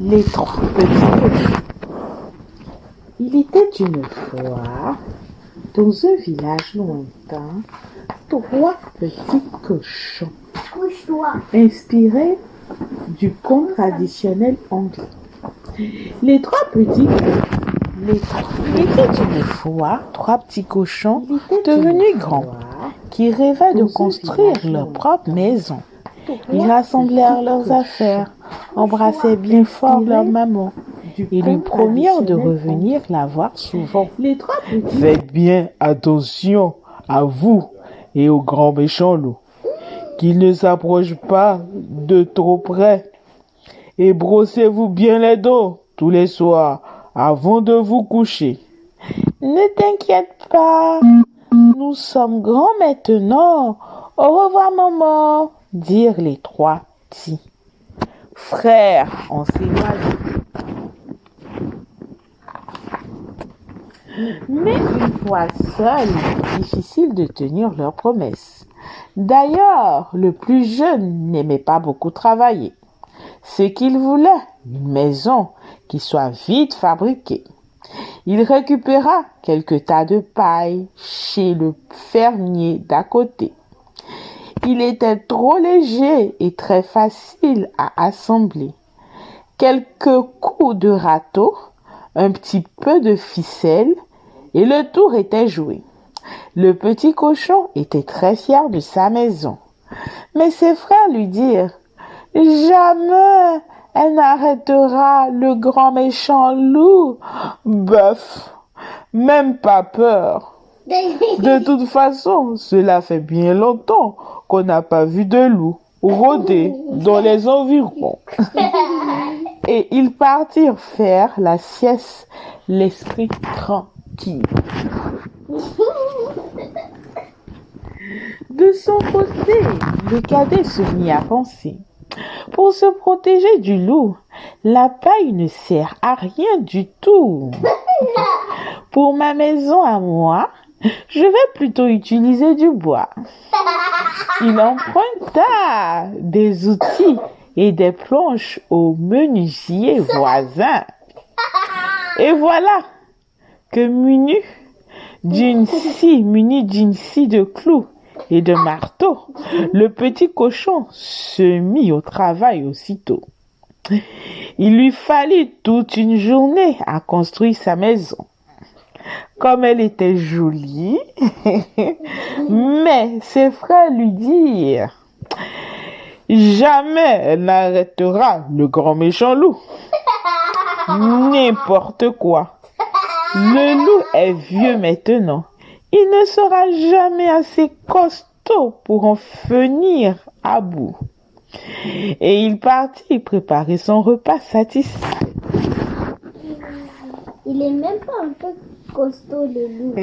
Les trois petits cochons. Il était une fois, dans un village lointain, trois petits cochons, inspirés du conte traditionnel anglais. Les trois petits Il était une fois trois petits cochons devenus grands qui rêvaient de construire leur propre maison. Ils rassemblèrent leurs affaires, embrassaient bien fort leur maman et lui promirent de revenir la voir souvent. Faites bien attention à vous et au grand méchant loup, qu'il ne s'approche pas de trop près. Et brossez-vous bien les dents tous les soirs avant de vous coucher. Ne t'inquiète pas, nous sommes grands maintenant. Au revoir maman, dirent les trois petits frères en s'éloignant. Mais une fois seuls, difficile de tenir leurs promesses. D'ailleurs, le plus jeune n'aimait pas beaucoup travailler. Ce qu'il voulait, une maison qui soit vite fabriquée. Il récupéra quelques tas de paille chez le fermier d'à côté. Il était trop léger et très facile à assembler. Quelques coups de râteau, un petit peu de ficelle, et le tour était joué. Le petit cochon était très fier de sa maison. Mais ses frères lui dirent « Jamais elle n'arrêtera le grand méchant loup. » Bœuf, même pas peur. De toute façon, cela fait bien longtemps qu'on n'a pas vu de loup rôder dans les environs. Et ils partirent faire la sieste, l'esprit tranquille. De son côté, le cadet se mit à penser. Pour se protéger du loup, la paille ne sert à rien du tout. Pour ma maison à moi, je vais plutôt utiliser du bois. Il emprunta des outils et des planches au menuisier voisin. Et voilà que muni d'une scie de clous et de marteau, le petit cochon se mit au travail aussitôt. Il lui fallut toute une journée à construire sa maison. Comme elle était jolie, mais ses frères lui dirent « Jamais elle n'arrêtera le grand méchant loup. N'importe quoi. Le loup est vieux maintenant. Il ne sera jamais assez costaud pour en venir à bout. » Et il partit préparer son repas satisfait. Il est même pas un peu costaud, le loup.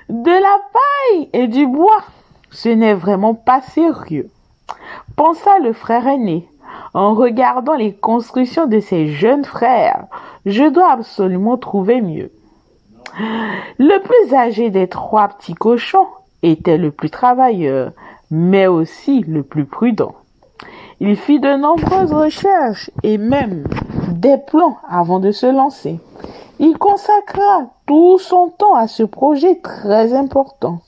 De la paille et du bois, ce n'est vraiment pas sérieux, pensa le frère aîné en regardant les constructions de ses jeunes frères. Je dois absolument trouver mieux. Le plus âgé des trois petits cochons était le plus travailleur, mais aussi le plus prudent. Il fit de nombreuses recherches et même des plans avant de se lancer. Il consacra tout son temps à ce projet très important.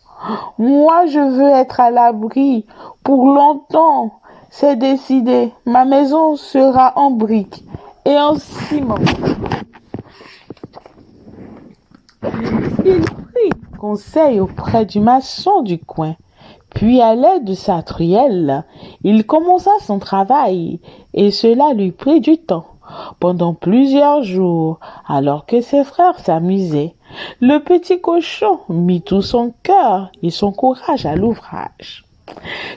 Moi, je veux être à l'abri pour longtemps. C'est décidé. Ma maison sera en briques et en ciment. Il prit conseil auprès du maçon du coin. Puis, à l'aide de sa truelle, il commença son travail et cela lui prit du temps. Pendant plusieurs jours, alors que ses frères s'amusaient, le petit cochon mit tout son cœur et son courage à l'ouvrage.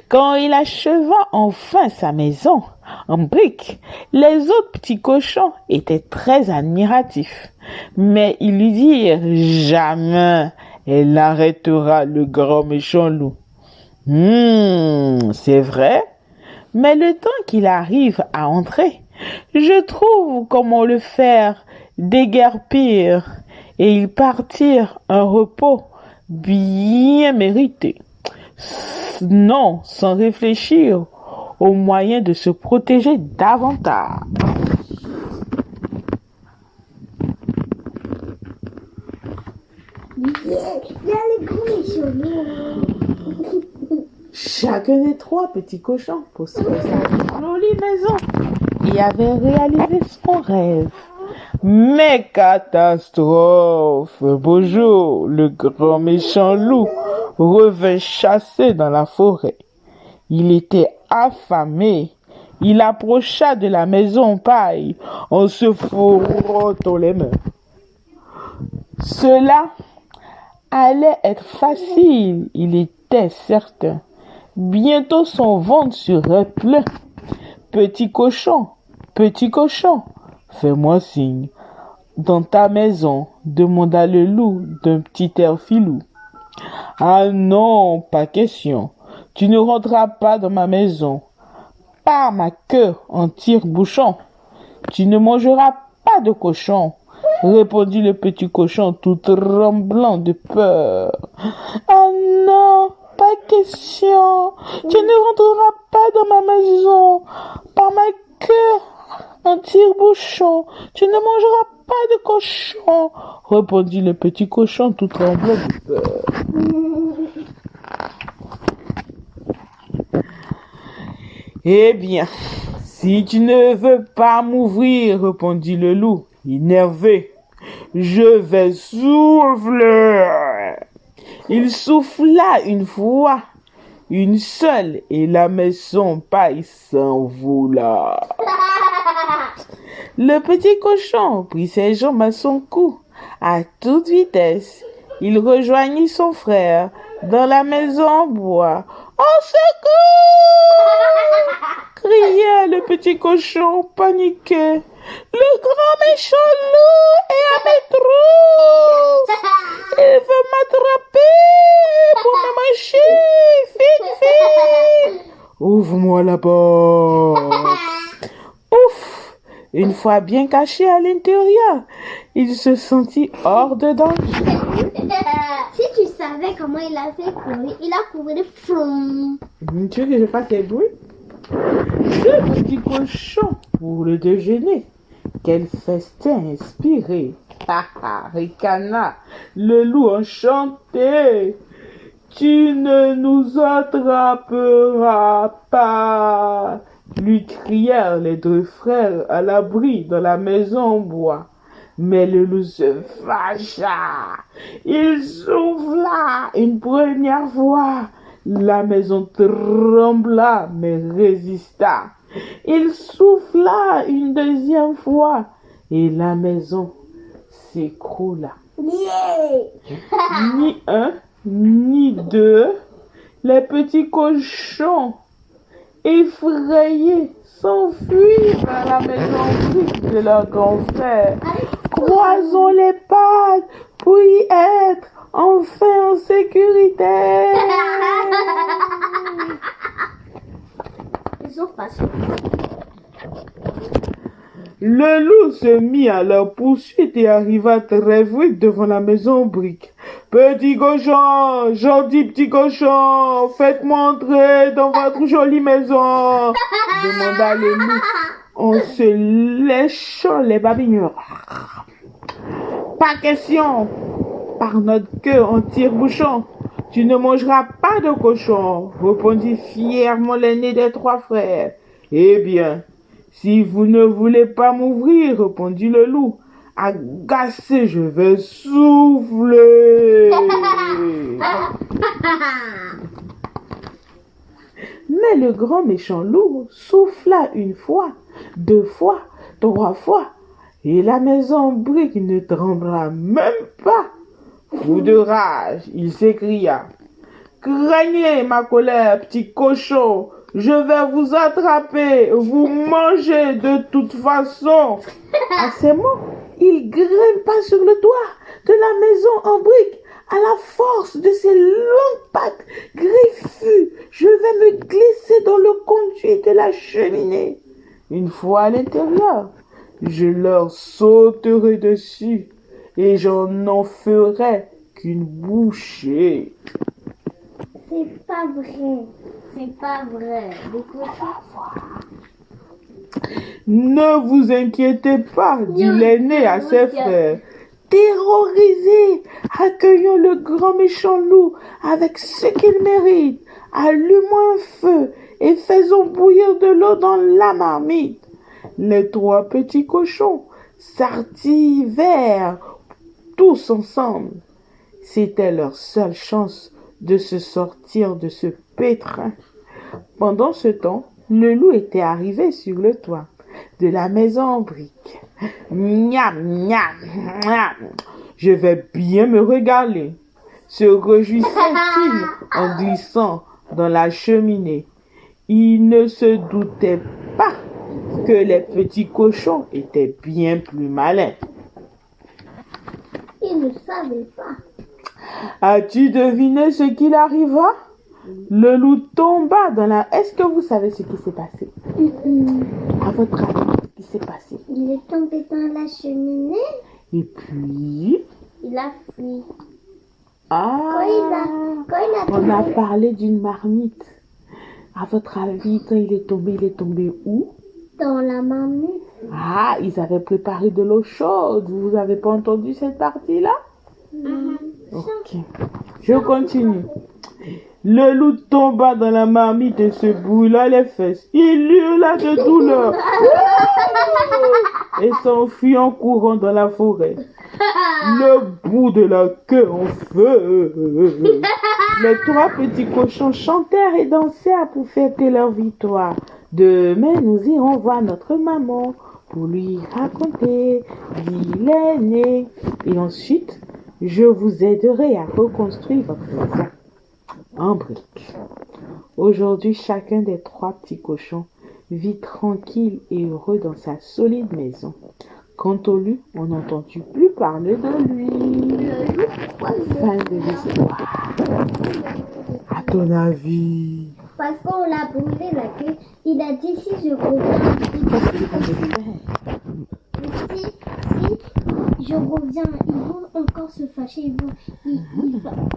Quand il acheva enfin sa maison en briques, les autres petits cochons étaient très admiratifs. Mais ils lui dirent « Jamais elle n'arrêtera le grand méchant loup. » C'est vrai, mais le temps qu'il arrive à entrer, je trouve comment le faire déguerpir et ils partirent un repos bien mérité. Non, sans réfléchir au moyen de se protéger davantage. Il y a les gros méchants. Chacun des trois petits cochons possédait sa jolie maison et avait réalisé son rêve. Mais catastrophe! Beau jour, le grand méchant loup revint chasser dans la forêt. Il était affamé. Il approcha de la maison en paille en se frottant les mains. Cela allait être facile, il était certain. Bientôt son ventre serait plein. Petit cochon, fais-moi signe. Dans ta maison, demanda le loup d'un petit air filou. Ah non, pas question. Tu ne rentreras pas dans ma maison. Par ma queue en tire-bouchon. Tu ne mangeras pas de cochon, répondit le petit cochon tout tremblant de peur. Ah non, pas question. Tu ne rentreras pas dans ma maison. Par ma queue en tire-bouchon. Tu ne mangeras pas de cochon, répondit le petit cochon tout tremblant de peur. Eh bien, si tu ne veux pas m'ouvrir, répondit le loup, énervé, je vais souffler. Il souffla une fois, une seule, et la maison paille s'envola. Le petit cochon prit ses jambes à son cou. À toute vitesse, il rejoignit son frère dans la maison en bois. « Au secours !» criait le petit cochon paniqué. « Le grand méchant loup est à mes trousses. Il veut m'attraper pour me manger. Vite, vite !»« Ouvre-moi la porte !» Ouf! Une fois bien caché à l'intérieur, il se sentit hors de danger. Si tu savais comment il a fait courir, il a couru froum. Tu veux que je fasse des bruits? Ce petit cochon pour le déjeuner. Quel festin inspiré! Ricana, le loup enchanté. Tu ne nous attraperas pas, lui crièrent les deux frères à l'abri dans la maison en bois. Mais le loup se fâcha. Il souffla une première fois. La maison trembla, mais résista. Il souffla une deuxième fois, et la maison s'écroula. Ni un, ni deux, les petits cochons, effrayés, s'enfuirent vers la maison en briques de leur grand frère. Croisons les pattes pour y être enfin en sécurité. Ils ont passé. Le loup se mit à leur poursuite et arriva très vite devant la maison en briques. « Petit cochon, gentil petit cochon, faites-moi entrer dans votre jolie maison !» demanda le loup en se léchant les babines. « Pas question, par notre queue en tire-bouchon, tu ne mangeras pas de cochon, répondit fièrement l'aîné des trois frères. Eh bien, si vous ne voulez pas m'ouvrir, répondit le loup, agacé, je vais souffler. Mais le grand méchant loup souffla une fois, deux fois, trois fois, et la maison en briques ne trembla même pas. Fou de rage, il s'écria. Craignez ma colère, petit cochon, je vais vous attraper, vous manger de toute façon. À ces mots, il grimpa sur le toit de la maison en briques. À la force de ses longues pattes griffues, je vais me glisser dans le conduit de la cheminée. Une fois à l'intérieur, je leur sauterai dessus et j'en ferai qu'une bouchée. C'est C'est pas vrai. C'est pas vrai. Les cochons. Ne vous inquiétez pas, dit Non, l'aîné à non, ses non. frères. Terrorisés, accueillons le grand méchant loup avec ce qu'il mérite. Allumons un feu et faisons bouillir de l'eau dans la marmite. Les trois petits cochons s'artivèrent tous ensemble. C'était leur seule chance de se sortir de ce pétrin. Pendant ce temps, le loup était arrivé sur le toit de la maison en briques. Miam, miam, miam. Je vais bien me régaler, se réjouissait-il en glissant dans la cheminée. Il ne se doutait pas que les petits cochons étaient bien plus malins. Il ne savait pas. As-tu deviné ce qu'il arriva? Le loup tomba dans la... Est-ce que vous savez ce qui s'est passé? À votre avis, qu'est-ce qui s'est passé? Il est tombé dans la cheminée. Et puis... Il a fui. Ah, Quand il a on a tombé, parlé d'une marmite. À votre avis, quand il est tombé où? dans la marmite. Ah, ils avaient préparé de l'eau chaude. Vous n'avez pas entendu cette partie-là? Ok. Je continue. Le loup tomba dans la marmite et se brûla les fesses. Il hurla de douleur et s'enfuit en courant dans la forêt. Le bout de la queue en feu. Les trois petits cochons chantèrent et dansèrent pour fêter leur victoire. Demain, nous irons voir notre maman pour lui raconter, dit l'aîné. Et ensuite, je vous aiderai à reconstruire votre maison en briques. Aujourd'hui, chacun des trois petits cochons vit tranquille et heureux dans sa solide maison. Quant au loup, on n'entendit plus parler de lui. Fin de l'histoire. À ton avis? Parce qu'on l'a brûlé la queue. Il a dit si je reviens, si je reviens, ils vont encore se fâcher. Ils vont